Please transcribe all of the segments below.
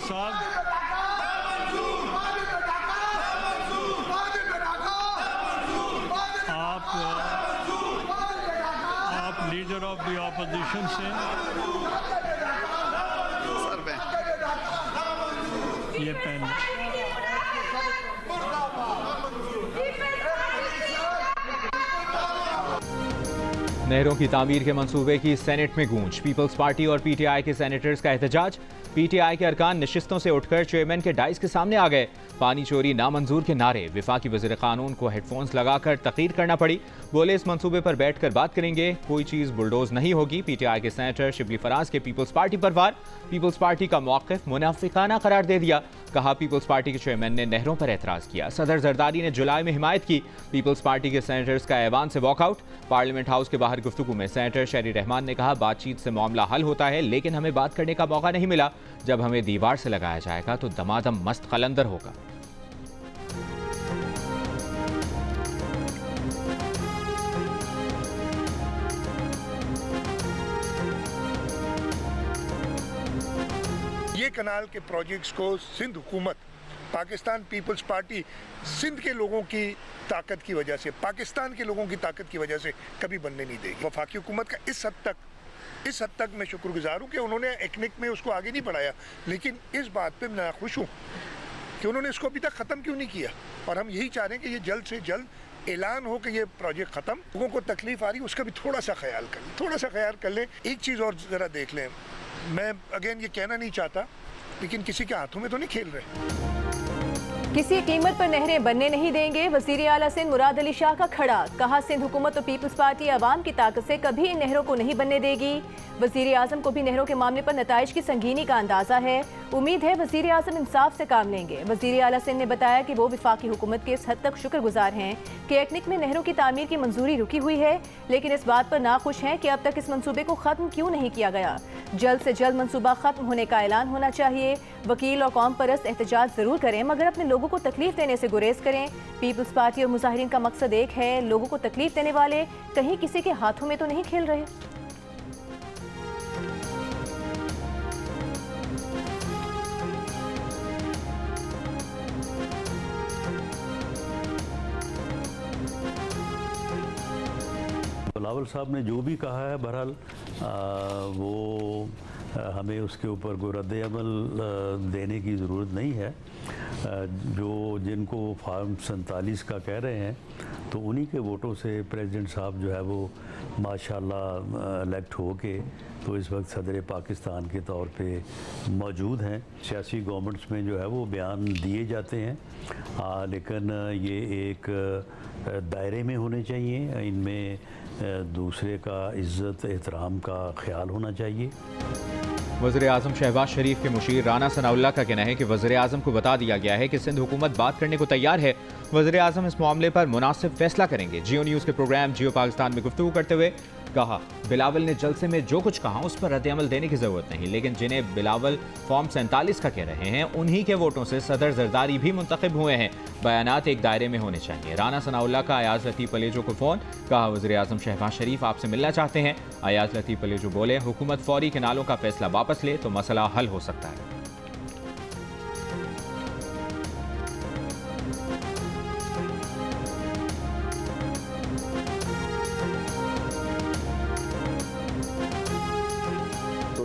साहब, आप leader of the opposition से ये पेन नहरों की तामीर के मंसूबे की सेनेट में गूंज। पीपल्स पार्टी और पीटीआई के सेनेटर्स का एहतजाज। पीटीआई के अरकान नशिस्तों से उठकर चेयरमैन के डाइस के सामने आ गए। पानी चोरी नामंजूर के नारे। वफाकी वज़ीर कानून को हेडफोन्स लगाकर तक़रीर करना पड़ी। बोले इस मंसूबे पर बैठकर बात करेंगे, कोई चीज़ बुलडोज नहीं होगी। पीटीआई के सेनेटर शिबली फराज के पीपल्स पार्टी पर वार। पीपल्स पार्टी का मौक़िफ़ मुनाफिकाना करार दे दिया। कहा पीपल्स पार्टी के चेयरमैन ने नहरों पर एतराज़ किया। सदर जरदारी ने जुलाई में हिमायत की। पीपल्स पार्टी के सेनेटर्स का ऐवान से वॉकआउट। पार्लियामेंट हाउस के बाहर गुफ्तगू में सेनेटर शहरी रहमान ने कहा बातचीत से मामला हल होता है, लेकिन हमें बात करने का मौका नहीं मिला। जब हमें दीवार से लगाया जाएगा तो दमादम मस्त कलंदर होगा। ये कनाल के प्रोजेक्ट्स को सिंध हुकूमत, पाकिस्तान पीपल्स पार्टी सिंध के लोगों की ताकत की वजह से, पाकिस्तान के लोगों की ताकत की वजह से कभी बनने नहीं देगी। वफाकी हुकूमत का इस हद तक मैं शुक्रगुजार हूँ कि उन्होंने एक्निक में उसको आगे नहीं बढ़ाया, लेकिन इस बात पे मैं नाखुश हूँ कि उन्होंने इसको अभी तक ख़त्म क्यों नहीं किया। और हम यही चाह रहे हैं कि ये जल्द से जल्द ऐलान हो कि ये प्रोजेक्ट ख़त्म। लोगों को तकलीफ आ रही है उसका भी थोड़ा सा ख्याल कर लें। एक चीज़ और ज़रा देख लें, मैं अगेन ये कहना नहीं चाहता, लेकिन किसी के हाथों में तो नहीं खेल रहे। किसी कीमत पर नहरें बनने नहीं देंगे। वज़ीर आला सिंध मुराद अली शाह का खड़ा। कहा सिंध हुकूमत और पीपल्स पार्टी अवाम की ताकत से कभी इन नहरों को नहीं बनने देगी। वज़ीर आज़म को भी नहरों के मामले पर नताइज की संगीनी का अंदाजा है। उम्मीद है वज़ीर आज़म इंसाफ से काम लेंगे। वज़ीर आला सिंध ने बताया कि वो वफाकी हुकूमत के इस हद तक शुक्रगुजार हैं कि एक्निक में नहरों की तामीर की मंजूरी रुकी हुई है, लेकिन इस बात पर नाखुश हैं कि अब तक इस मंसूबे को ख़त्म क्यों नहीं किया गया। जल्द से जल्द मंसूबा ख़त्म होने का ऐलान होना चाहिए। वकील और कौम परस्त एहतजाज ज़रूर करें, मगर अपने लोगों को तकलीफ देने से गुरेज करें। पीपल्स पार्टी और मुजाहिरीन का मकसद एक है, लोगों को तकलीफ देने वाले कहीं किसी के हाथों में तो नहीं खेल रहे। बिलावल साहब ने जो भी कहा है, बहरहाल वो हमें उसके ऊपर कोई रद्द-ए-अमल देने की ज़रूरत नहीं है। जिनको फार्म 47 का कह रहे हैं, तो उन्हीं के वोटों से प्रेसिडेंट साहब जो है वो माशाल्लाह इलेक्ट हो के तो इस वक्त सदर पाकिस्तान के तौर पे मौजूद हैं। सियासी गवर्नमेंट्स में जो है वो बयान दिए जाते हैं, लेकिन ये एक दायरे में होने चाहिए। इनमें दूसरे का इज़्ज़त एहतराम का ख्याल होना चाहिए। वज़ीर आज़म शहबाज शरीफ के मुशीर राना सनाउल्लाह का कहना है कि वज़ीर आज़म को बता दिया गया है कि सिंध हुकूमत बात करने को तैयार है। वज़ीर आज़म इस मामले पर मुनासिब फैसला करेंगे। जियो न्यूज़ के प्रोग्राम जियो पाकिस्तान में गुफ्तगू करते हुए कहा बिलावल ने जलसे में जो कुछ कहा उस पर रद्द-ए-अमल देने की ज़रूरत नहीं, लेकिन जिन्हें बिलावल फॉर्म 47 का कह रहे हैं उन्हीं के वोटों से सदर जरदारी भी मुंतखब हुए हैं। बयानात एक दायरे में होने चाहिए। राना सनाउल्लाह का अयाज लतीफ़ पलेजो को फ़ोन। कहा वज़ीर आज़म शहबाज शरीफ आपसे मिलना चाहते हैं। अयाज लतीफ़ पलेजो बोले हुकूमत फौरी किनालों का फैसला वापस ले तो मसला हल हो सकता है।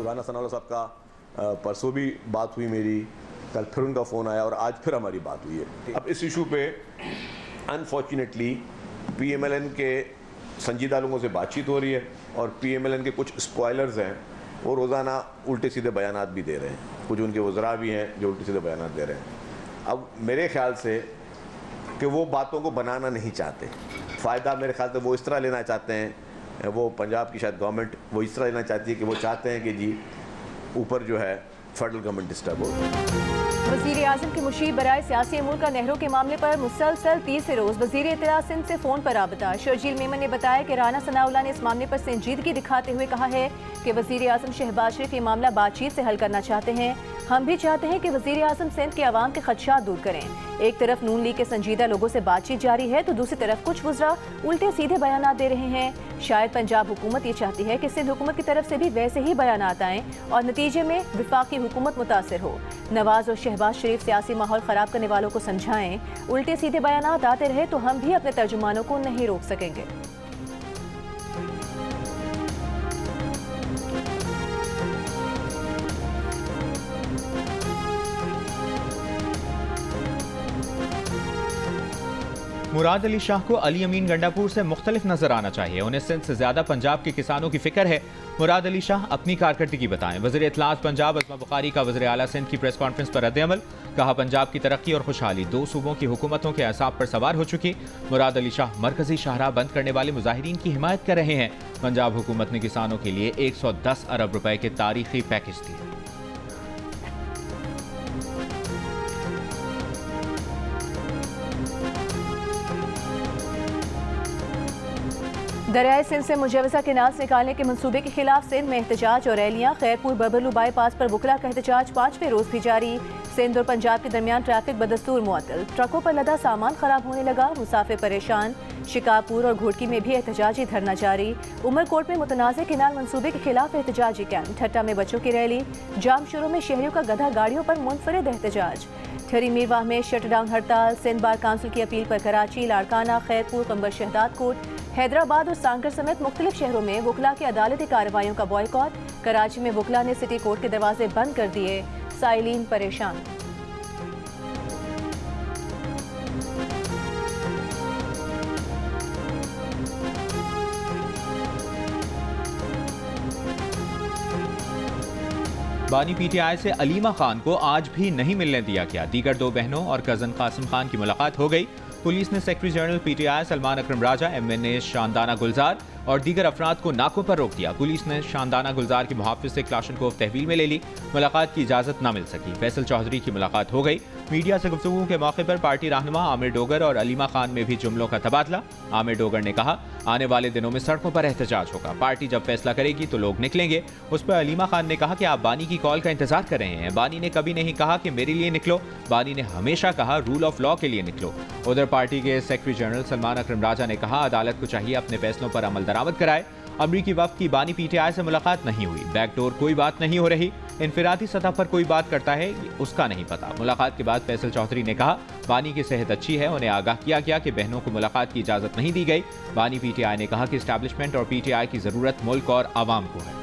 राना सनाउल्लाह साहब का परसों भी बात हुई मेरी, कल फिर उनका फ़ोन आया और आज फिर हमारी बात हुई है। अब इस इशू पे अनफॉर्चुनेटली PMLN के संजीदा लोगों से बातचीत हो रही है और PMLN के कुछ स्पॉयलर्स हैं, वो रोज़ाना उल्टे सीधे बयानात भी दे रहे हैं। कुछ उनके वज़रा भी हैं जो उल्टे सीधे बयानात दे रहे हैं। अब मेरे ख्याल से कि वो बातों को बनाना नहीं चाहते, फ़ायदा मेरे ख्याल से वो इस तरह लेना चाहते हैं, वो पंजाब की शायद गवर्नमेंट वो इस तरह लेना चाहती है कि वो चाहते हैं कि जी ऊपर जो है फेडरल गवर्नमेंट डिस्टर्ब हो। वज़ीर आज़म के मुशीर बराए सियासी अमूर का नहरों के मामले पर मुसलसल तीसरे रोज़ वज़ीर इत्तला सिंध से फ़ोन पर राबता। शर्जील मेमन ने बताया कि राना सनाउल्लाह ने इस मामले पर संजीदगी दिखाते हुए कहा है कि वज़ीर आज़म शहबाज शरीफ ये मामला बातचीत से हल करना चाहते हैं। हम भी चाहते हैं कि वज़ीर आज़म सिंध के अवाम के खदशात दूर करें। एक तरफ नून लीग के संजीदा लोगों से बातचीत जारी है तो दूसरी तरफ कुछ वज़रा उल्टे सीधे बयानात दे रहे हैं। शायद पंजाब हुकूमत ये चाहती है कि सिंध हुकूमत की तरफ से भी वैसे ही बयानात आएँ और नतीजे में वफाकी हुकूमत मुतासर हो। नवाज और शहबाज शरीफ सियासी माहौल ख़राब करने वालों को समझाएं। उल्टे सीधे बयानात आते रहे तो हम भी अपने तर्जुमानों को नहीं रोक सकेंगे। मुराद अली शाह को अली अमीन गंडापुर से मुख्तलिफ नजर आना चाहिए। उन्हें सिंध से ज्यादा पंजाब के किसानों की फिक्र है। मुराद अली शाह अपनी कारकर्दगी बताएं। वज़ीर इत्तलात पंजाब अज़मा बुखारी का वज़ीर आला सिंध की प्रेस कॉन्फ्रेंस पर रद्द-ए-अमल। कहा, पंजाब की तरक्की और खुशहाली दो सूबों की हुकूमतों के असाब पर सवार हो चुकी। मुराद अली शाह मरकजी शाहराह बंद करने वाले मुजाहिरीन की हिमायत कर रहे हैं। पंजाब हुकूमत ने किसानों के लिए 110 अरब रुपए के तारीखी पैकेज दिए। दरियाए सिंध से मुजवजा केनाल्स निकालने के मंसूबे के खिलाफ सिंध में एहतजाज और रैलियां। खैरपुर बबलू बाईपास पर वकला का एहतजाज 5वें रोज भी जारी। सिंध और पंजाब के दरमियान ट्रैफिक बदस्तूर मुअत्तल। ट्रकों पर लदा सामान खराब होने लगा, मुसाफिर परेशान। शिकारपुर और घोटकी में भी एहतजाजी धरना जारी। उमरकोट में मुतनाज़ केनाल मंसूबे के खिलाफ एहतजाजी कैंप। ठट्टा में बच्चों की रैली। जाम शुरू में शहरियों का गधा गाड़ियों पर मुनफरिद एहतजाज। ठहरी मीरवाह में शटडाउन हड़ताल। सिंध बार काउंसिल की अपील पर कराची, लाड़काना, खैरपुर, कंबर शहदाद कोट, हैदराबाद और सांकर समेत मुख्तलिफ शहरों में वकला की अदालती कार्रवाइयों का बॉयकॉट। कराची में वकला ने सिटी कोर्ट के दरवाजे बंद कर दिए। साइलिन परेशान। बानी पीटीआई से अलीमा खान को आज भी नहीं मिलने दिया गया। दीगर दो बहनों और कजन कासिम खान की मुलाकात हो गई। पुलिस ने सेक्रेटरी जनरल पीटीआई सलमान अकरम राजा, एमएनए शानदाना गुलजार और दीगर अफराद को नाकों पर रोक दिया। पुलिस ने शानदाना गुलजार के मुहाफिज से क्लाशनकोव तहवील में ले ली। मुलाकात की इजाजत न मिल सकी। फैसल चौधरी की मुलाकात हो गई। मीडिया से गुफ्तगू के मौके पर पार्टी रहनुमा आमिर डोगर और अलीमा खान में भी जुमलों का तबादला। आमिर डोगर ने कहा, आने वाले दिनों में सड़कों पर एहतजाज होगा। पार्टी जब फैसला करेगी तो लोग निकलेंगे। उस पर अलीमा खान ने कहा कि आप बानी की कॉल का इंतजार कर रहे हैं। बानी ने कभी नहीं कहा कि मेरे लिए निकलो। बानी ने हमेशा कहा रूल ऑफ लॉ के लिए निकलो। उधर पार्टी के सेक्रेटरी जनरल सलमान अकरम राजा ने कहा, अदालत को चाहिए अपने फैसलों पर अमल दरामद कराए। अमरीकी वफ्द की बानी पीटीआई से मुलाकात नहीं हुई। बैकडोर कोई बात नहीं हो रही। इनफिरादी सतह पर कोई बात करता है उसका नहीं पता। मुलाकात के बाद फैसल चौधरी ने कहा, बानी की सेहत अच्छी है। उन्हें आगाह किया गया कि बहनों को मुलाकात की इजाजत नहीं दी गई। बानी पीटीआई ने कहा कि एस्टैब्लिशमेंट और पीटीआई की जरूरत मुल्क और आवाम को है।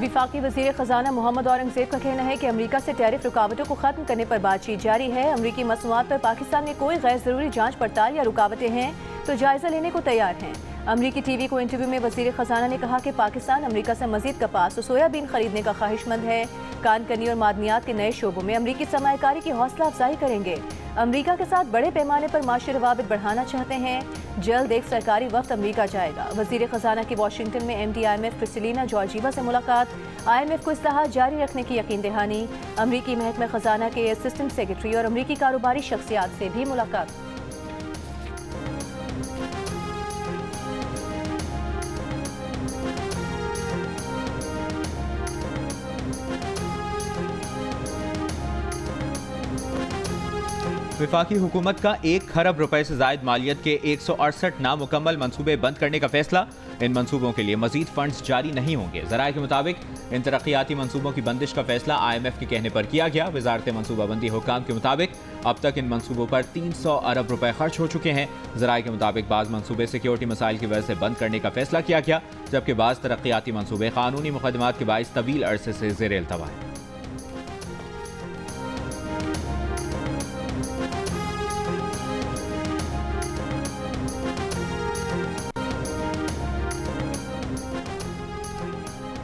विफाकी वज़ीर ख़जाना मोहम्मद औरंगज़ेब का कहना है कि अमेरिका से टैरिफ रुकावटों को ख़त्म करने पर बातचीत जारी है। अमेरिकी मसनूआत पर पाकिस्तान में कोई गैर ज़रूरी जांच पड़ताल या रुकावटें हैं तो जायज़ा लेने को तैयार हैं। अमेरिकी टीवी को इंटरव्यू में वज़ीर ख़जाना ने कहा कि पाकिस्तान अमेरिका से मज़ीद कपास और सोयाबीन खरीदने का ख्वाहिशमंद है। कानकनी और मादनियात के नए शोबों में अमेरिकी सरमायाकारी की हौसला अफजाई करेंगे। अमेरिका के साथ बड़े पैमाने पर माशी रवाबित बढ़ाना चाहते हैं। जल्द एक सरकारी वफ्द अमेरिका जाएगा। वज़ीर ख़जाना की वाशिंगटन में MD IMF क्रिस्टलिना जॉर्जीवा से मुलाकात। IMF को इस्लाहात जारी रखने की यकीन दहानी। अमेरिकी महकमा ख़जाना के असिस्टेंट सेक्रेटरी और अमेरिकी कारोबारी शख्सियात से भी मुलाकात। विफाकी हुकूमत का 1 खरब रुपए से जायद मालियत के 168 नामुकम्मल मंसूबे बंद करने का फैसला। इन मंसूबों के लिए मजीद फंड्स जारी नहीं होंगे। ज़राए के मुताबिक इन तरक्याती मंसूबों की बंदिश का फैसला IMF के कहने पर किया गया। वजारत मनसूबाबंदी हुकाम के मुताबिक अब तक इन मंसूबों पर 300 अरब रुपए खर्च हो चुके हैं। ज़राए के मुताबिक बाज़ मंसूबे सिक्योरिटी मसाइल की वजह से बंद करने का फैसला किया गया, जबकि बाज़ तरक्याती मंसूबे कानूनी मुकदमात के बाइस तवील अरसे से ज़ेर इल्तवा हैं।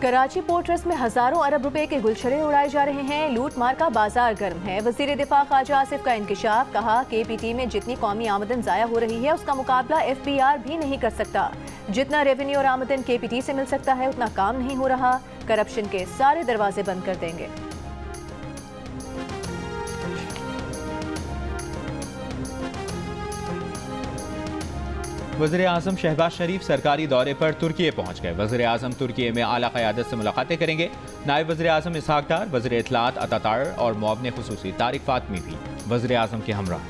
कराची पोर्ट ट्रस्ट में हजारों अरब रुपए के गुलछड़े उड़ाए जा रहे हैं। लूट मार का बाजार गर्म है। वजीर दिफा ख्वाजा आसिफ का इंकिशाफ, कहा KPT में जितनी कौमी आमदन जाया हो रही है उसका मुकाबला FBR भी नहीं कर सकता। जितना रेवेन्यू और आमदन KPT से मिल सकता है उतना काम नहीं हो रहा। करप्शन के सारे दरवाजे बंद कर देंगे। वज़ीर आज़म शहबाज शरीफ सरकारी दौरे पर तुर्की पहुंच गए। वज़ीर आज़म तुर्की में आला क़यादत से मुलाकातें करेंगे। नायब वज़ीर आज़म इसहाक डार, वज़ीर इत्तलात अतातार और मुआविन खुसूसी तारिक फातमी भी वज़ीर आज़म के हमरा।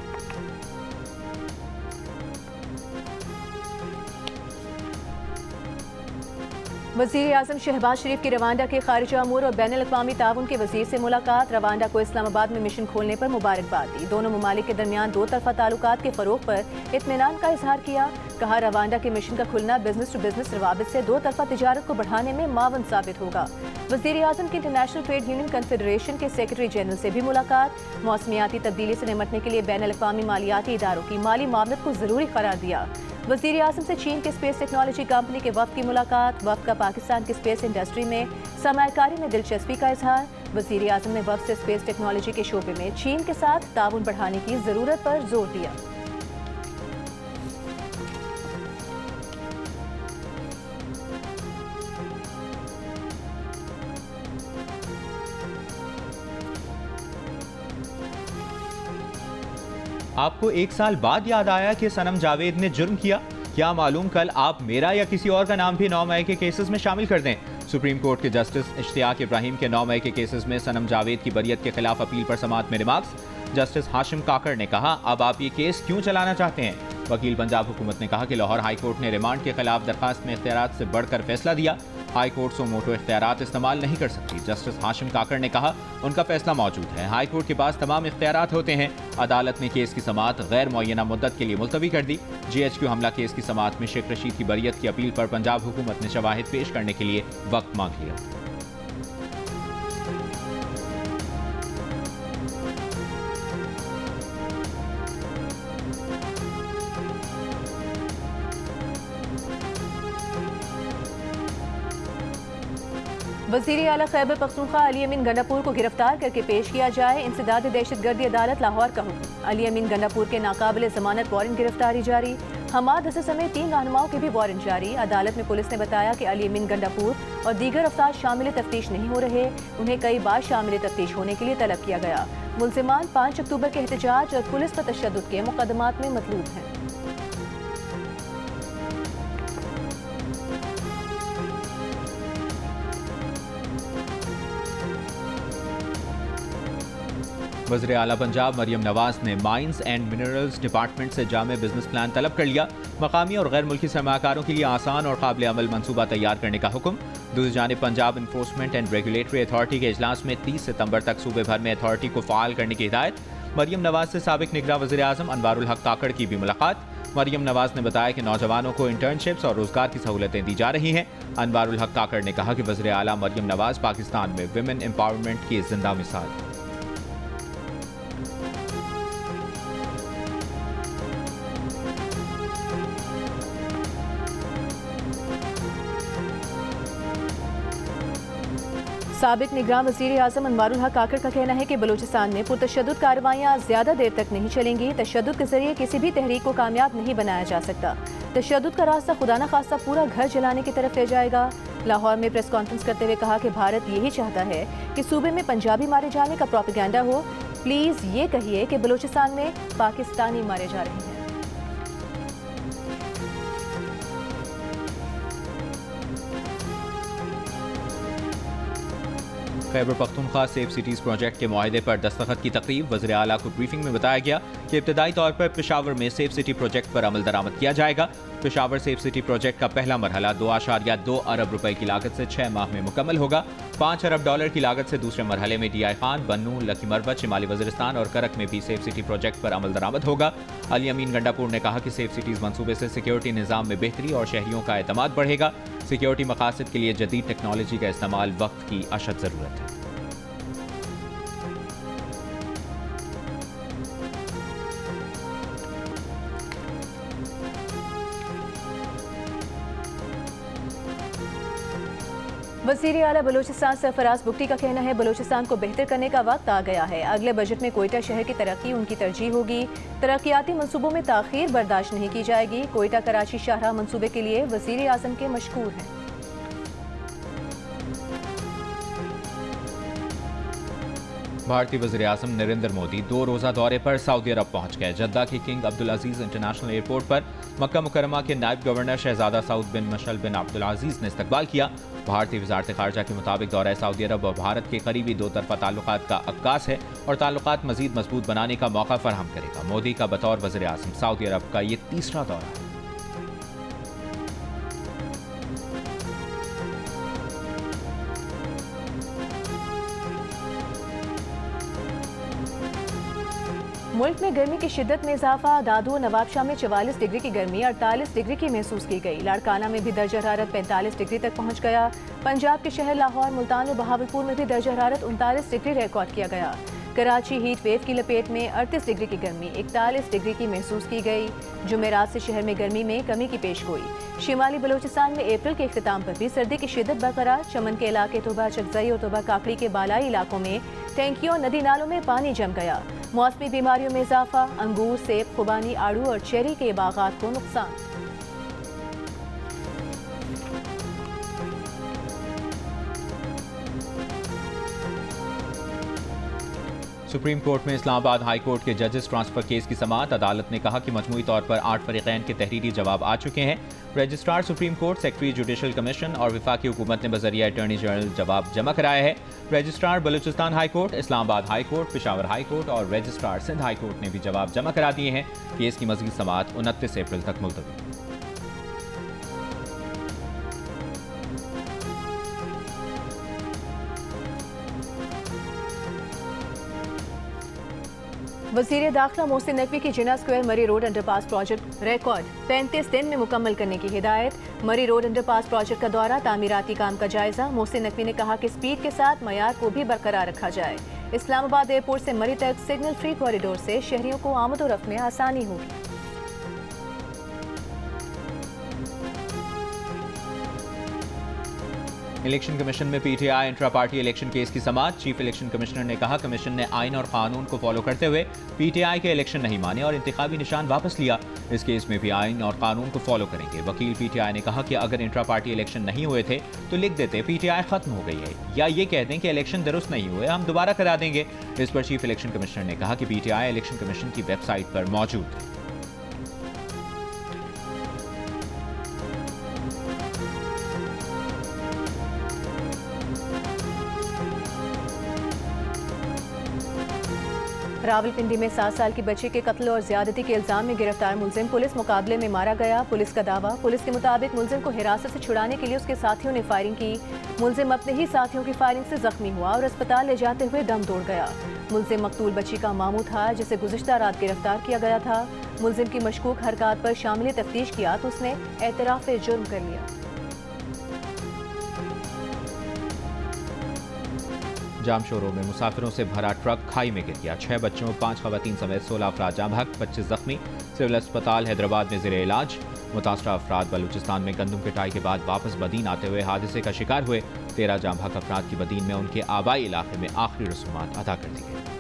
वज़ीर आज़म शहबाज शरीफ की रवांडा के खारिजा अमूर और बैनुल अक़वामी ताउन के वज़ीर से मुलाकात। रवांडा को इस्लामाबाद में मिशन खोलने पर मुबारकबाद दी। दोनों ममालिक के दरमियान दो तरफा ताल्लुकात के फ़रोग़ पर इत्मीनान का इजहार किया। कहा, रवांडा के मिशन का खुलना बिजनेस टू बिजनेस रवाबित से दो तरफा तिजारत को बढ़ाने में मावन साबित होगा। वज़ीर आज़म की इंटरनेशनल ट्रेड यूनियन कन्फेडरेशन के सेक्रेटरी जनरल से भी मुलाकात। मौसमियाती तब्दीली से निपटने के लिए बैनुल अक़वामी मालियाती इदारों की माली मामलत को ज़रूरी करार दिया। वज़ीर आज़म से चीन के स्पेस टेक्नोलॉजी कंपनी के वफ़द की मुलाकात। वफ़द का पाकिस्तान की स्पेस इंडस्ट्री में सरमायाकारी में दिलचस्पी का इजहार। वज़ीर आज़म ने वफ़द से स्पेस टेक्नोलॉजी के शोबे में चीन के साथ ताउन बढ़ाने की ज़रूरत पर जोर दिया। आपको एक साल बाद याद आया कि सनम जावेद ने जुर्म किया? क्या मालूम कल आप मेरा या किसी और का नाम भी 9 मई के केसेस में शामिल कर दें। सुप्रीम कोर्ट के जस्टिस इश्तियाक इब्राहिम के 9 मई के केसेस में सनम जावेद की बरियत के खिलाफ अपील पर समाअत में रिमार्क्स। जस्टिस हाशिम काकड़ ने कहा, अब आप ये केस क्यों चलाना चाहते हैं? वकील पंजाब हुकूमत ने कहा कि लाहौर हाई कोर्ट ने रिमांड के खिलाफ दरखास्त में इख्तियारात से बढ़कर फैसला दिया। हाई कोर्ट सो मोटो इख्तियारात इस्तेमाल नहीं कर सकती। जस्टिस हाशिम काकड़ ने कहा, उनका फैसला मौजूद है। हाई कोर्ट के पास तमाम इख्तियारात होते हैं। अदालत ने केस की समाअत गैर मुअय्यना मुद्दत के लिए मुलतवी कर दी। GHQ हमला केस की समाअत में शेख रशीद की बरियत की अपील पर पंजाब हुकूमत ने शवाहिद पेश करने के लिए वक्त मांग लिया। वज़ीर आला खैबर पख्तूनख्वा अली अमीन गंडापुर को गिरफ्तार करके पेश किया जाए। इंसदाद दहशतगर्दी अदालत लाहौर का हुक्म। अली अमीन गंडापुर के नाकाबिल जमानत वारंट गिरफ्तारी जारी। हमाद हसन समेत 3 रहनुमाओं के भी वारंट जारी। अदालत में पुलिस ने बताया कि अली अमीन गंडापुर और दीगर अफराद शामिल तफ्तीश नहीं हो रहे। उन्हें कई बार शामिल तफ्तीश होने के लिए तलब किया गया। मुलजिमान 5 अक्टूबर के एहतजाज और पुलिस पर तशद्दुद के मुकदमात में मतलूब हैं। वज़ीर आला पंजाब मरियम नवाज ने माइंस एंड मिनरल्स डिपार्टमेंट से जामे बिजनेस प्लान तलब कर लिया। मकामी और गैर मुल्की सरमाकारों के लिए आसान और काबिल अमल मनसूबा तैयार करने का हुक्म। दूसरी जानिब Punjab enforcement and regulatory authority के इजलास में 30 सितंबर तक सूबे भर में अथॉरिटी को फाल करने की हिदायत। मरियम नवाज से साबिक निगरान वज़ीर आज़म अनवारुल हक काकड़ की भी मुलाकात। मरियम नवाज ने बताया कि नौजवानों को इंटर्नशिप्स और रोजगार की सहूलतें दी जा रही हैं। अनवारुल हक काकड़ ने कहा कि वज़ीर आला मरियम नवाज पाकिस्तान में विमेन एम्पावरमेंट की जिंदा मिसाल। साबिक निगरान वज़ीर आज़म अनवारुल हक काकड़ का कहना है कि बलूचिस्तान में पुरतशद्दुद कार्रवाइयाँ ज़्यादा देर तक नहीं चलेंगी। तशद्दुद के जरिए किसी भी तहरीक को कामयाब नहीं बनाया जा सकता। तशद्दुद का रास्ता खुदा न खास्ता पूरा घर जलाने की तरफ ले जाएगा। लाहौर में प्रेस कॉन्फ्रेंस करते हुए कहा कि भारत यही चाहता है कि सूबे में पंजाबी मारे जाने का प्रोपेगेंडा हो। प्लीज़ ये कहिए कि बलूचिस्तान में पाकिस्तानी मारे जा रहे हैं। Khyber Pakhtunkhwa safe cities project के मुआहदे पर दस्तखत की तकरीब। वज़ीर आला को ब्रीफिंग में बताया गया कि इब्तदाई तौर पर पेशावर में सेफ सिटी प्रोजेक्ट पर अमल दरामद किया जाएगा। पेशावर सेफ सिटी प्रोजेक्ट का पहला मरहला 2.2 अरब रुपए की लागत से 6 माह में मुकम्मल होगा। $5 अरब की लागत से दूसरे मरहले में DI खान, बन्नू, लकी मरवत, शिमाली वज़ीरिस्तान और करक में भी सेफ सिटी प्रोजेक्ट पर अमल दरामद होगा। अली अमीन गंडापुर ने कहा कि सेफ सिटीज़ मनसूबे से सिक्योरिटी निज़ाम में बेहतरी और शहरियों का एतमाद बढ़ेगा। सिक्योरिटी मकासद के लिए जदीद टेक्नोलॉजी का इस्तेमाल वक्त की अशद ज़रूरत है। वज़ीर आला बलूचिस्तान सरफराज बुगटी का कहना है बलूचिस्तान को बेहतर करने का वक्त आ गया है। अगले बजट में कोयटा शहर की तरक्की उनकी तरजीह होगी। तरक्याती मंसूबों में ताख़ीर बर्दाश्त नहीं की जाएगी। कोयटा कराची शाहराह मंसूबे के लिए वज़ीर आज़म के मशकूर हैं। भारतीय वज़ीर आज़म नरेंद्र मोदी 2 रोज़ा दौरे पर सऊदी अरब पहुंच गए। जद्दा के किंग अब्दुल अजीज़ इंटरनेशनल एयरपोर्ट पर मक्का मुकर्रमा के नायब गवर्नर शहजादा सऊद बिन मशल बिन अब्दुल अजीज़ ने इस्तकबाल किया। भारतीय वज़ारत ख़ारजा के मुताबिक दौरा सऊदी अरब और भारत के करीबी 2 तरफ़ा ताल्लुकात का अक्कास है और ताल्लुकात मज़ीद मजबूत बनाने का मौका फराहम करेगा। मोदी का बतौर वज़ीर आज़म सऊदी अरब का ये 3रा दौरा है। मुल्क में गर्मी की शिद्दत में इजाफा। दादू नवाबशाह में 44 डिग्री की गर्मी 48 डिग्री की महसूस की गई। लाड़काना में भी दर्जा हरारत 45 डिग्री तक पहुंच गया। पंजाब के शहर लाहौर, मुल्तान और बहावलपुर में भी दर्जा हरारत 39 डिग्री रिकॉर्ड किया गया। कराची हीट वेव की लपेट में 38 डिग्री की गर्मी 41 डिग्री की महसूस की गई। जुमेरात से शहर में गर्मी में कमी की पेश गोई। शिमाली बलूचिस्तान में अप्रैल के इख्तिताम पर भी सर्दी की शिद्दत बरकरार। चमन के इलाके तोबा चकजई और तोबा काकड़ी के बालाई इलाकों में टैंकियों और नदी नालों में पानी जम गया। मौसमी बीमारियों में इजाफा। अंगूर, सेब, खुबानी, आड़ू और चेरी के बागात को नुकसान। सुप्रीम कोर्ट में इस्लामाबाद हाई कोर्ट के जजेस ट्रांसफर केस की समाअत। अदालत ने कहा कि मजमूई तौर पर 8 फरीकैन के तहरीरी जवाब आ चुके हैं। Registrar supreme court, secretary judicial commission और वफाकी हुकूमत ने बजरिया अटॉर्नी जनरल जवाब जमा कराया है। Registrar Balochistan high court, Islamabad high court, Peshawar high court और रजिस्ट्रार सिंध हाई कोर्ट ने भी जवाब जमा करा दिए हैं। केस की मजीद समाअत 29 अप्रैल तक मुलतवी। वज़ीर दाखिला मोहसिन नकवी की जिन्ना स्क्वायर मरी रोड अंडरपास प्रोजेक्ट रिकॉर्ड 35 दिन में मुकम्मल करने की हिदायत। मरी रोड अंडरपास प्रोजेक्ट का दौरा, तामीराती काम का जायजा। मोहसिन नकवी ने कहा कि स्पीड के साथ मयार को भी बरकरार रखा जाए। इस्लामाबाद एयरपोर्ट से मरी तक सिग्नल फ्री कॉरिडोर से शहरियों को आमद और रफ्त में आसानी होगी। इलेक्शन कमीशन में PTI intra party election case की समाअत। चीफ इलेक्शन कमिश्नर ने कहा कमीशन ने आइन और कानून को फॉलो करते हुए पीटीआई के इलेक्शन नहीं माने और इंतखाबी निशान वापस लिया। इस केस में भी आइन और कानून को फॉलो करेंगे। वकील पीटीआई ने कहा कि अगर इंट्रा पार्टी इलेक्शन नहीं हुए थे तो लिख देते पीटीआई खत्म हो गई है, या ये कह दें कि इलेक्शन दुरुस्त नहीं हुए, हम दोबारा करा देंगे। इस पर चीफ इलेक्शन कमिश्नर ने कहा कि पीटीआई इलेक्शन कमीशन की वेबसाइट पर मौजूद है। रावलपिंडी में 7 साल की बच्ची के कत्ल और ज्यादती के इल्जाम में गिरफ्तार मुलजिम पुलिस मुकाबले में मारा गया। पुलिस का दावा, पुलिस के मुताबिक मुलजिम को हिरासत से छुड़ाने के लिए उसके साथियों ने फायरिंग की। मुलजिम अपने ही साथियों की फायरिंग से जख्मी हुआ और अस्पताल ले जाते हुए दम तोड़ गया। मुलजिम मकतूल बच्ची का मामू था जिसे गुज़िश्ता रात गिरफ्तार किया गया था। मुलजिम की मशकूक हरकत पर शामिल तफ्तीश किया तो उसने एतराफ़ जुर्म कर लिया। जामशोरों में मुसाफिरों से भरा ट्रक खाई में गिर गया। 6 बच्चों, 5 खवातीन समेत 16 अफराद जाँ बहक, 25 जख्मी। सिविल अस्पताल हैदराबाद में ज़ेरे इलाज। मुतासरा अफराद बलूचिस्तान में गंदम कटाई के बाद वापस बदीन आते हुए हादसे का शिकार हुए। 13 जाँ बहक अफराद की बदीन में उनके आबाई इलाके में आखिरी रसूमात अदा कर दी गई।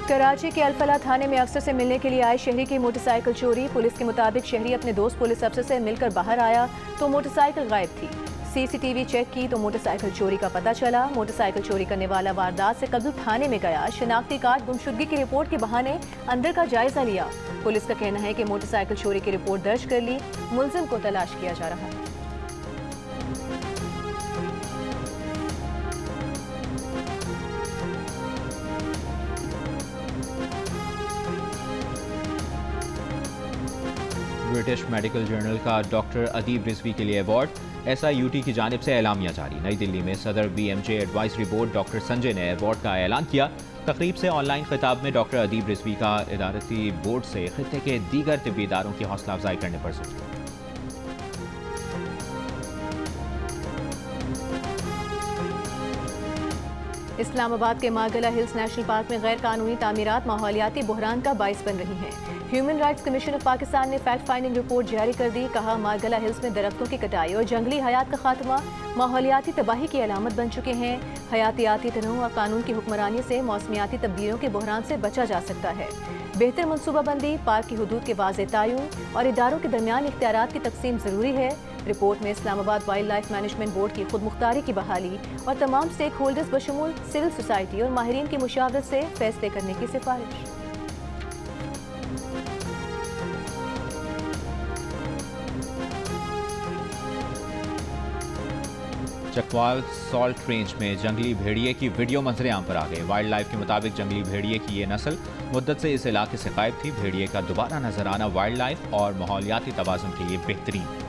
कराची के अल्फला थाने में अफसर से मिलने के लिए आए शहरी की मोटरसाइकिल चोरी। पुलिस के मुताबिक शहरी अपने दोस्त पुलिस अफसर से मिलकर बाहर आया तो मोटरसाइकिल गायब थी। सीसीटीवी चेक की तो मोटरसाइकिल चोरी का पता चला। मोटरसाइकिल चोरी करने वाला वारदात से कबल थाने में गया। शनाख्ती कार्ड गुमशुदगी की रिपोर्ट के बहाने अंदर का जायजा लिया। पुलिस का कहना है कि मोटरसाइकिल चोरी की रिपोर्ट दर्ज कर ली। मुलजिम को तलाश किया जा रहा है। ब्रिटिश मेडिकल जर्नल का डॉक्टर अदीब रिजवी के लिए अवार्ड। SIUT की जानिब से एलामिया जारी। नई दिल्ली में सदर BMJ advisory board doctor Sanjay ने अवार्ड का ऐलान किया। तकरीब से ऑनलाइन खिताब में डॉक्टर अदीब रिजवी का इदारती बोर्ड से खित्ते के दीगर तिब्बी इदारों की हौसला अफजाई करने पर जोर दिया। इस्लामाबाद के मागला हिल्स नेशनल पार्क में गैर कानूनी तामीरात माहौलियाती बहरान का बाइस बन रही हैं। Human rights commission of Pakistan ने फैक्ट फाइंडिंग रिपोर्ट जारी कर दी। कहा, मारगला हिल्स में दरख्तों की कटाई और जंगली हयात का खात्मा माहौलियाती तबाही की अलामत बन चुके हैं। हयातियाती तनों और कानून की हुक्मरानी से मौसमियाती तब्दीलियों के बहरान से बचा जा सकता है। बेहतर मनसूबाबंदी, पार्क की हदूद के वाज़ेह तयन और इदारों के दरमियान इख्तियारात की तकसीम ज़रूरी है। रिपोर्ट में Islamabad wild life management board की खुद मुख्तारी की बहाली और तमाम स्टेक होल्डर्स बशमूल सिविल सोसाइटी और माहिरीन की मुशावरत से फैसले करने की सिफारिश। चकवाल सॉल्ट रेंज में जंगली भेड़िए की वीडियो मंजरे आम पर आ गए। वाइल्ड लाइफ के मुताबिक जंगली भेड़िए की ये नस्ल मुद्दत से इस इलाके से गायब थी। भेड़िए का दोबारा नजर आना वाइल्ड लाइफ और माहौलियाती तवाज़ुन के लिए बेहतरीन है।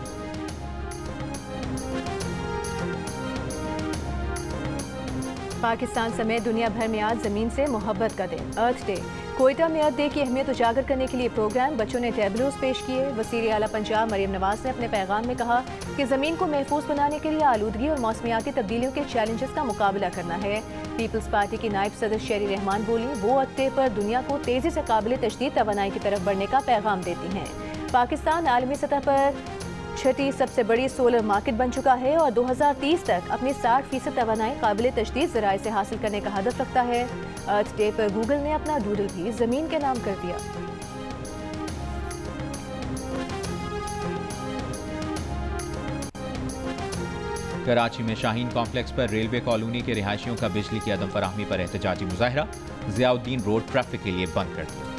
पाकिस्तान समेत दुनिया भर में आज ज़मीन से मोहब्बत का दिन, अर्थ डे। कोयटा में अर्थ डे की अहमियत उजागर करने के लिए प्रोग्राम, बच्चों ने टैबलोज पेश किए। वज़ीर आला पंजाब मरियम नवाज ने अपने पैगाम में कहा कि ज़मीन को महफूज बनाने के लिए आलूदगी और मौसमियाती तब्दीलियों के चैलेंजेस का मुकाबला करना है। पीपल्स पार्टी की नायब सदर शेरी रहमान बोली, वो अर्थ डे पर दुनिया को तेज़ी से काबिल तजदीद तवानाई की तरफ बढ़ने का पैगाम देती हैं। पाकिस्तान आलमी सतह पर छठी सबसे बड़ी सोलर मार्केट बन चुका है और 2030 तक अपनी 60% तवानाई काबिल तजदीद ज़राए से हासिल करने का हदफ रखता है। अर्थ डे पर गूगल ने अपना डूडल भी ज़मीन के नाम कर दिया। कराची में शाहीन कॉम्प्लेक्स पर रेलवे कॉलोनी के रिहायशियों का बिजली की अदम फराहमी पर एहतजाजी मुजाहरा, ज़ियाउद्दीन रोड ट्रैफिक के लिए बंद कर दिया।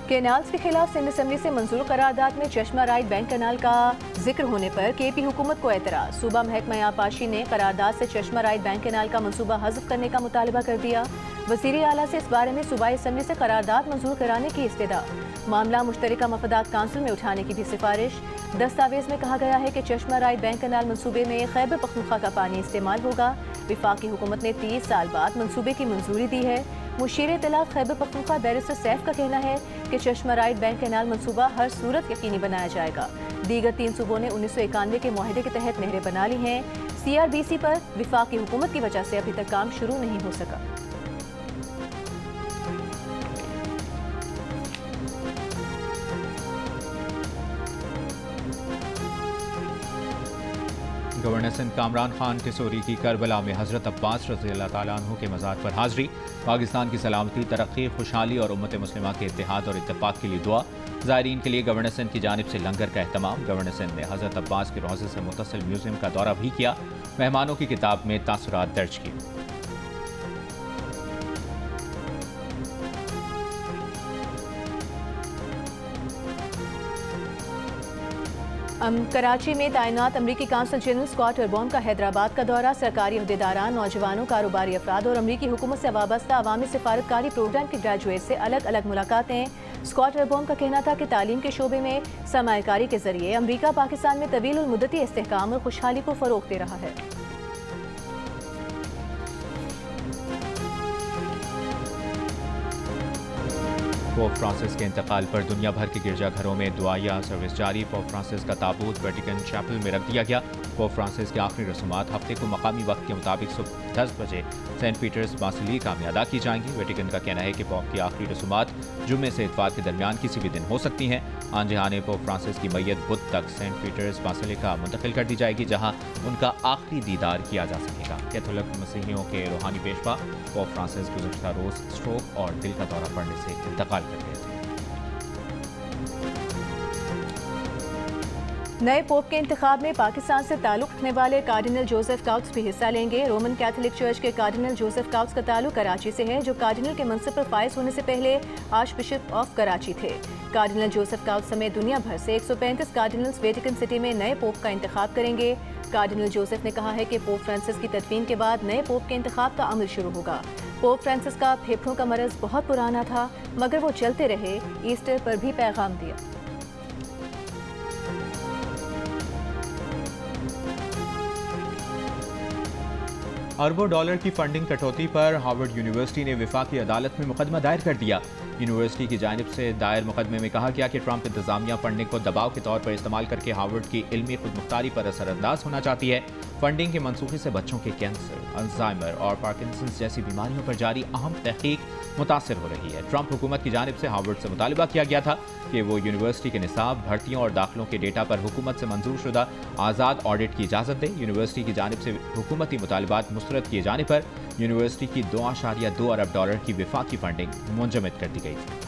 केनाल्स के खिलाफ सिंध असम्बली से मंजूर करारदाद में चश्मा राइट बैंक कैनाल का जिक्र होने पर केपी हुकूमत को एतराज। सूबा महकमा आबपाशी ने करारदाद से चश्मा राइट बैंक कैनाल का मंसूबा हज़फ करने का मुतालबा कर दिया। वज़ीर आला से इस बारे में सूबाई असम्बली से करारदाद मंजूर कराने की इस्तदा। मामला मुश्तरका मफादात काउंसिल में उठाने की भी सिफारिश। दस्तावेज में कहा गया है कि चश्मा राइट बैंक कैनाल मंसूबे में खैबर पख्तूनख्वा का पानी इस्तेमाल होगा। वफाकी हुकूमत ने 30 साल बाद मंसूबे की मंजूरी दी है। मुशीर इत्तलात खैबर पख्तूनख्वा बैरिस्टर सैफ का कहना है कि चश्मा राइट बैंक कैनाल मंसूबा हर सूरत यकीनी बनाया जाएगा। दीगर 3 सूबों ने 1991 के मुआहदे के तहत नहरें बना ली हैं। CRBC पर वफाकी हुकूमत की वजह से अभी तक काम शुरू नहीं हो सका। गवर्नर सिंध कामरान खान किशोरी की करबला में हज़रत अब्बास रज़ियल्लाहु ताला अन्हु के मज़ार पर हाज़री। पाकिस्तान की सलामती, तरक्की, खुशहाली और उम्मत मुस्लिमा के इत्तेहाद और इत्तेफाक के लिए दुआ। ज़ायरीन के लिए गवर्नर सिंध की जानिब से लंगर का एहतमाम। गवर्नर सिंध ने हज़रत अब्बास के रोज़े से मुत्तसिल म्यूज़ियम का दौरा भी किया। मेहमानों की किताब में तासुरात दर्ज किए। कराची में तैनात अमरीकी काउंसिल जनरल स्कॉट एरबॉर्न का हैदराबाद का दौरा। सरकारी अहदेदारान, नौजवानों, कारोबारी अफराद और अमरीकी हुकूमत से वाबस्ता अवामी सिफारतकारी प्रोग्राम के ग्रेजुएट से अलग अलग मुलाकातें। स्कॉट एरबॉर्न का कहना था कि तालीम के शोबे में सरमायाकारी के जरिए अमरीका पाकिस्तान में तवील मुद्दती इस्तेहकाम और खुशहाली को फ़रोग़ दे रहा है। पोप फ्रांसिस के इंतकाल पर दुनिया भर के गिरजाघरों में दुआया सर्विस जारी। पोप फ्रांसिस का ताबूत वेटिकन चैपल में रख दिया गया। पोप फ्रांसिस की आखिरी रसूमात हफ्ते को मकामी वक्त के मुताबिक सुबह 10 बजे सेंट पीटर्स बासिलिका में अदा की जाएंगी। वेटिकन का कहना है कि पोप की आखिरी रसूमात जुम्मे से इतवार के दरमियान किसी भी दिन हो सकती हैं। आन जहाने पोप फ्रांसिस की मैयत बुध तक सेंट पीटर्स बासिलिका मुंतकिल कर दी जाएगी, जहाँ उनका आखिरी दीदार किया जा सकेगा। कैथोलिक मसीहियों के रूहानी पेशवा पोप फ्रांसिस गुज़श्ता रोज़ स्ट्रोक और दिल का दौरा पड़ने से इंतकाल कर गए थे। नए पोप के इंतखाब में पाकिस्तान से ताल्लुक़ रखने वाले कार्डिनल जोसेफ काउट्स भी हिस्सा लेंगे। रोमन कैथोलिक चर्च के कार्डिनल जोसेफ काउट्स का ताल्लुक़ कराची से है, जो कार्डिनल के मनसब पर फाइज होने से पहले आर्च बिशप ऑफ कराची थे। कार्डिनल जोसेफ काउट्स समेत दुनिया भर से 135 कार्डिनल्स वेटिकन सिटी में नए पोप का इंतखाब करेंगे। कार्डिनल जोसेफ ने कहा है कि पोप फ्रांसिस की तदफीन के बाद नए पोप के इंतखाब का अमल शुरू होगा। पोप फ्रांसिस का फेफड़ों का मरज बहुत पुराना था, मगर वो चलते रहे। ईस्टर पर भी पैगाम दिया। अरबों डॉलर की फंडिंग कटौती पर हार्वर्ड यूनिवर्सिटी ने वफाकी अदालत में मुकदमा दायर कर दिया। यूनिवर्सिटी की जानिब से दायर मुकदमे में कहा गया कि ट्रंप इंतजामिया फंडिंग को दबाव के तौर पर इस्तेमाल करके हार्वर्ड की इल्मी खुदमुख्तारी पर असरअंदाज होना चाहती है। फंडिंग के मंसूखे से बच्चों के कैंसर, अल्जाइमर और पार्किंसंस जैसी बीमारियों पर जारी अहम तहकीक मुतासिर हो रही है। ट्रंप हुकूमत की जानिब से हार्वर्ड से मुतालबा किया गया था कि वो यूनिवर्सिटी के निसाब, भर्तियों और दाखिलों के डेटा पर हुकूमत से मंजूर शुदा आज़ाद ऑडिट की इजाज़त दे। यूनिवर्सिटी की जानिब से हुकूमती मुतालबात मुस्तरद किए जाने पर यूनिवर्सिटी की $2.2 अरब की विफाकी फंडिंग मुंजमद कर दी गई थी।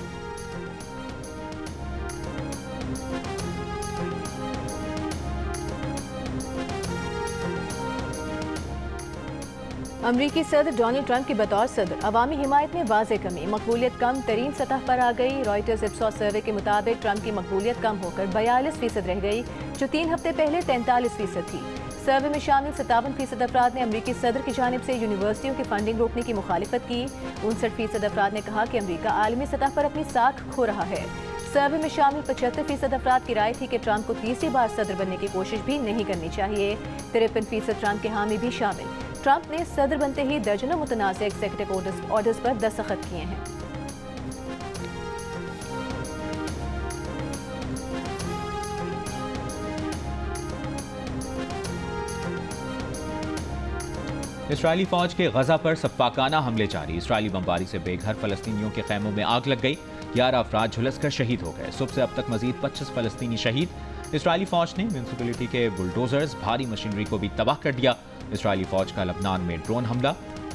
अमरीकी सदर डोनाल्ड ट्रंप की बतौर सदर अवामी हिमायत में वाज़े कमी, मकबूलियत कम तरीन सतह पर आ गई। रॉयटर्स इप्सॉस सर्वे के मुताबिक ट्रंप की मकबूलियत कम होकर 42% रह गई, जो 3 हफ्ते पहले 43% थी। सर्वे में शामिल 57% अफराद ने अमरीकी सदर की जानिब से यूनिवर्सिटियों की फंडिंग रोकने की मुखालिफत की। 59% अफराद ने कहा कि अमरीका आलमी सतह पर अपनी साख खो रहा है। सर्वे में शामिल 75% अफराद की राय थी कि ट्रंप को तीसरी बार सदर बनने की कोशिश भी नहीं करनी चाहिए। 53% ट्रंप के हामी भी शामिल। ट्रंप ने सदर बनते ही दर्जनों मुतनाज़ एग्जीक्यूटिव ऑर्डर्स पर दस्तखत किए हैं। इसराइली फौज के गजा पर सफाकाना हमले जारी। इसराइली बमबारी से बेघर फलस्तीनियों के खैमों में आग लग गई। 11 अफराद झुलसकर शहीद हो गए। सुबह से अब तक मजीद 25 फलस्तीनी शहीद। इसराइली फौज ने म्यूनिसिपैलिटी के बुलडोजर्स, भारी मशीनरी को भी तबाह कर दिया। इसराइली फौज का लबनान में ड्रोन हमला।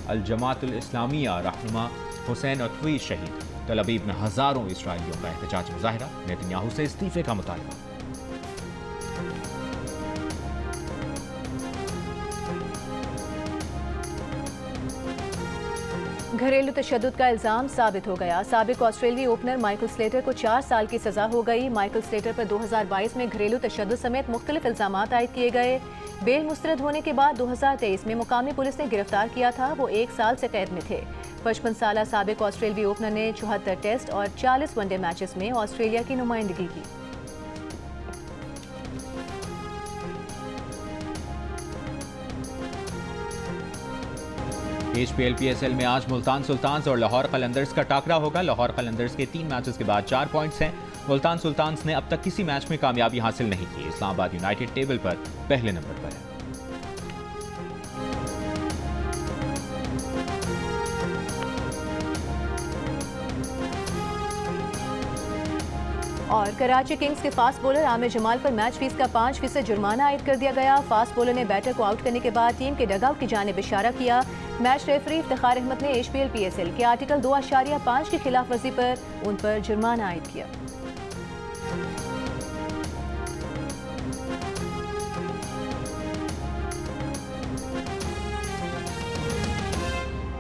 अल जमाअतुल इस्लामिया रहनुमा हुसैन अतवी शहीद। तल अबीब में हजारों इसराइलियों का एहतजाज मुजाहिरा। नेतन्याहू से इस्तीफे का मुतालबा। घरेलू तशद्दुद का इल्जाम साबित हो गया। साबिक ऑस्ट्रेलियाई ओपनर माइकल स्लेटर को 4 साल की सजा हो गई। माइकल स्लेटर पर 2022 में घरेलू तशद्दुद समेत मुख्तलिफ इल्जामात आयद किए गए। बेल मुस्तरद होने के बाद 2023 में मुकामी पुलिस ने गिरफ्तार किया था। वो 1 साल से कैद में थे। 55 साला साबिक ऑस्ट्रेलियाई ओपनर ने 74 टेस्ट और 40 वनडे मैचेस में ऑस्ट्रेलिया की नुमाइंदगी की। HPL-PSL में आज मुल्तान सुल्तान्स और लाहौर कलंदर्स का टाकरा होगा। लाहौर कलंदर्स के 3 मैचेस के बाद 4 पॉइंट्स हैं। मुल्तान सुल्तान्स ने अब तक किसी मैच में कामयाबी हासिल नहीं की। इस्लामाबाद यूनाइटेड टेबल पर पहले नंबर पर है। और कराची किंग्स के फास्ट बॉलर आमिर जमाल पर मैच फीस का 5% जुर्माना आयद कर दिया गया। फास्ट बॉलर ने बैटर को आउट करने के बाद टीम के डगआउट की जानिब इशारा किया। मैच रेफरी इफ्तिखार अहमद ने HPL-PSL के आर्टिकल 2.5 की खिलाफ वर्जी पर उन पर जुर्माना आयद किया।